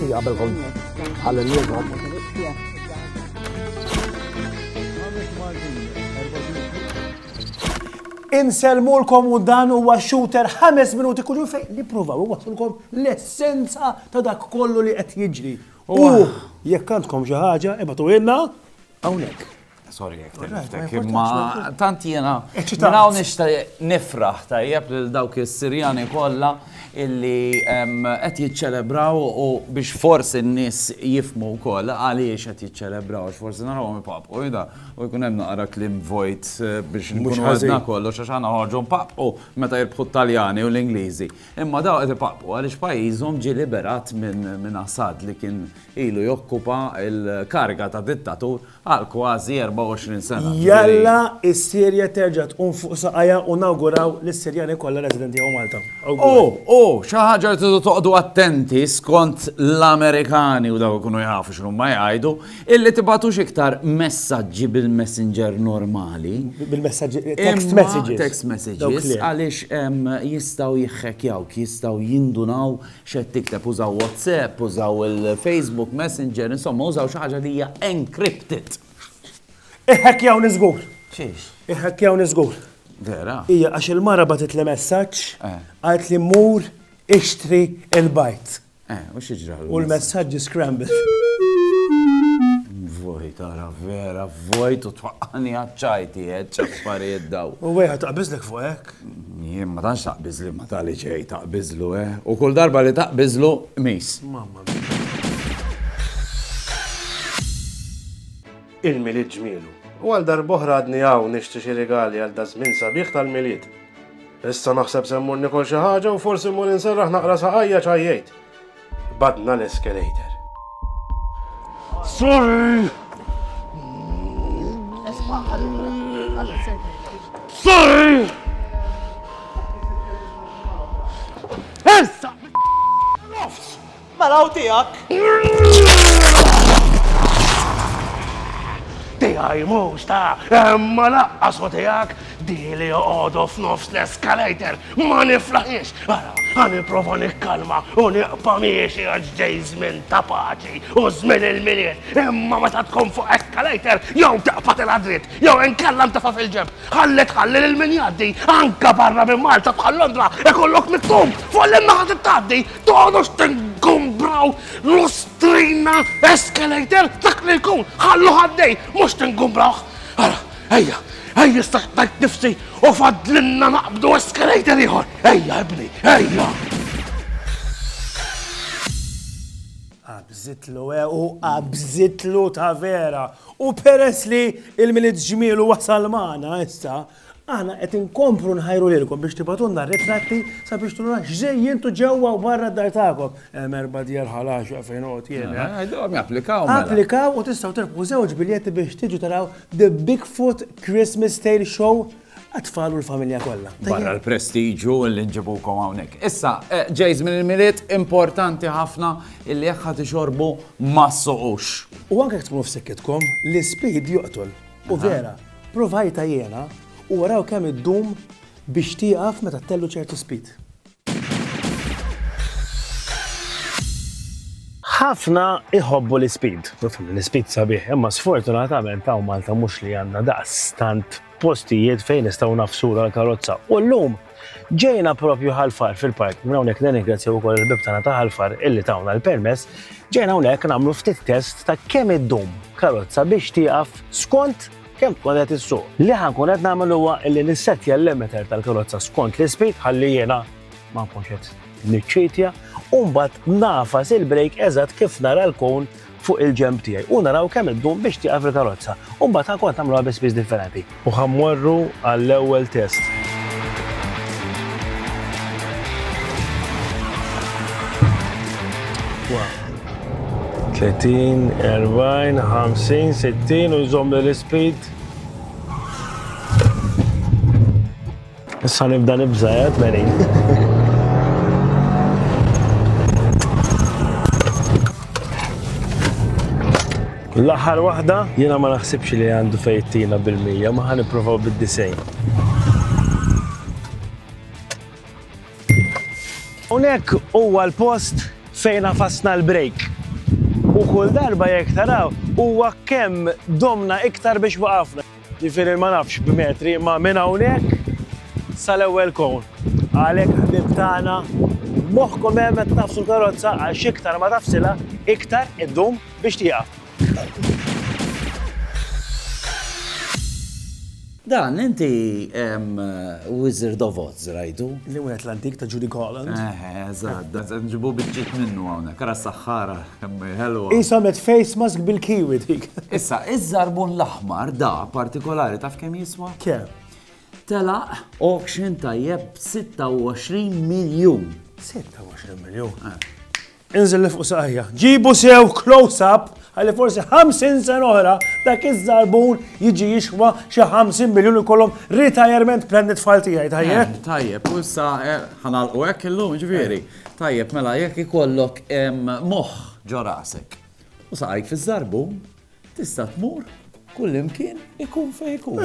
Ġi qabelkom ħall-liega. Inselmulkom u dan huwa shooter 5 minuti kull fejn nippruvaw wasulkom l-essenza ta' dak kollu li qed jiġri. Jekk għandkom xi ħaġa ibgħatu ilna hawnhekk. Sorry, ma tant jena minnaw nifraħ tajjeb lil dawk is-Sirjani kollha illi qed jiċċelebraw u biex forsi n-nies jifhmu wkoll għaliex qed jiċċelebraw forsi narawhom ipapqu u jkun hemm naqra kliem vojt biex nkunu għadna kollox għax aħna ħorġu mpapqu meta jirbħu t-Taljani u l-Ingliżi. Imma daw qed ipapqu għaliex pajjiżhom ġie liberat minn Assad li kien ilu jokkupa l-kariga ta' dittatur għal kważi 24 sena. Jalla is-Sirja terġa' tqum fuq saqajja u nawguraw lis-Sirjani kollha residenti ġewwa Malta. Xi ħaġa li tridu toqgħdu attenti skont l-Amerikani u daw ikunu jafu x'huma ma jgħidu illi tibgħatux iktar messaġġi bil-messenger normali. Bil-messaġġi text messages. Għaliex jistgħu jħekkjawk, jistgħu jindunaw x'qed tikteb użaw WhatsApp, użaw il-Facebook Messenger, insomma użaw xi ħaġa li hija encrypted. Iħekkjaw niżgur. Xiex? Iħekkjaw niżgur. Vera? Ija, għax il-mara batet li messaġġ, għalt li mur ixtri il-bajt. U xieġra? U l-messaġġ scramble. Vojt, ara, vera, vojt u twaqqani għadċajti, ċaffarijiet daw. U għeħa taqbizlek fuq hekk? Jien ma tantx taqbizli ma tali ġej taqbizlu, U kull darba li taqbizlu mis. Mamma. Il-miliet ġmielu. U għal darboħra għadni għaw nixti xi regali għal dażmin sabiħ tal-miliet. Issa naħseb semmur nikol xi ħaġa u forsi mmur inserraħ naqra saqajja ċajjejt. Badna l-escalator. Sorry! Sorry! Issa! Nofs! Malaw tijak! Tijaj mux ta' ma laqqasu tijak di li joqodu f'nofs l-eskalator ma niflaħiex. Għani prova nikkalma u niqpa miexi għadġej zmin ta' paċi u zmin il-miliet. Imma ma ta' tkun fuq eskalator jew taqpat il-għadrit jew inkallam tafa fil-ġeb. Ħallet ħallil il-minjaddi anka barra minn Malta bħal Londra ikollok miktub fuq l-imnaħat it-taddi toħdux tinkumbraw lustrina eskalator dak li jkun ħallu ħaddej mux tinkumbraw. Ejja, istaħtajt nifsi u fadlinna naqbdu eskalator ieħor. Ejja, ibni, ejja. Qabżitlu u qabżitlu ta' vera. U peress li il-miliet ġmielu wasal magħna issa, aħna qed inkomplu nħajru lilkom biex tibatunna ritratti sabiex tuluna x'żejjintu ġewwa u barra d-dar tagħkom. Erba' djar ħalax fejn qod jiena. Għajdhom japplikaw. Applikaw u tistgħu terbħu żewġ biljetti biex tiġu taraw The Bigfoot Christmas Tale Show għat-tfal u l-familja kollha. Barra l-prestiġu li nġibukom hawnhekk. Issa, ġejż minn il-miliet importanti ħafna illi jekk ħadd ixorbu ma ssoqux. U anke tkunu f'sekkitkom l-ispid joqtol. U vera, provajta jiena u waraw kemm iddum biex tieqaf meta tellu ċertu speed. Ħafna iħobbu l-speed. L-speed sabiħ, imma sfortunatament hawn Malta mhux li għandna daqstant postijiet fejn nistgħu nafsura l-karozza. U llum ġejna propju ħalfar fil-park. Minn hawnhekk nirringrazzjaw ukoll il-bib tagħna ta' ħalfar illi tawna l-permess. Ġejna hawnhekk nagħmlu ftit test ta' kemm iddum karozza biex tieqaf skont kemm tkun qed issuq. Li ħankun qed nagħmel huwa illi nissettja l-limiter tal-karozza skont l-ispid ħalli jiena ma nkunx qed niċċitja u mbagħad nafas il-brejk eżatt kif nara l-kun fuq il-ġemb tiegħi u naraw kemm iddum biex tieqaf il-karozza. U mbagħad ħankun nagħmluha bi speeds differenti. U ħammorru għall-ewwel test. Wow. 30, 40, 50, 60 u jżomm l-speed. Issa nibda nibżajat merin. L-aħħar waħda jiena ma naħsibx li għandu fejtina bil-100, ma ħan nipprovaw bid-90. Hawnhekk huwa l-post fejn ħafasna l-break. U kull darba jekk taraw huwa kemm domna iktar biex waqafna. Ġifieri ma nafx b'metri ma minn hawnhekk sal-ewwel kown. Għalhekk ħbib tagħna moħħkom hemm qed tafsu l-karozza għax iktar ma tafsilha iktar iddum biex tieqaf. Dan, inti Wizard of Oz, rajtu? Li wieħed l-antik ta' Judy Garland. Eżatt, nġibu biċċiet minnu hawnhekk, kara saħħara, helwa. Isa met face mask bil-kiwi dik. Issa, iż-żarbun l-aħmar da partikolari taf kemm jiswa? Kemm? Telaq auction tajjeb 26 miljun. 26 miljun. Inżel li fuq saqajja. Ġibu sew close-up għalli forsi 50 sena oħra dak iż-żarbun jiġi jixwa xi 50 miljun ikollhom retirement plan it-tfal tiegħi tajjeb. Tajjeb, u issa ħanalqu hekk illum ġifieri. Tajjeb, mela jekk ikollok moħħ ġo rasek. U saqajk fiż-żarbun tista' tmur kull imkien ikun fejn ikun.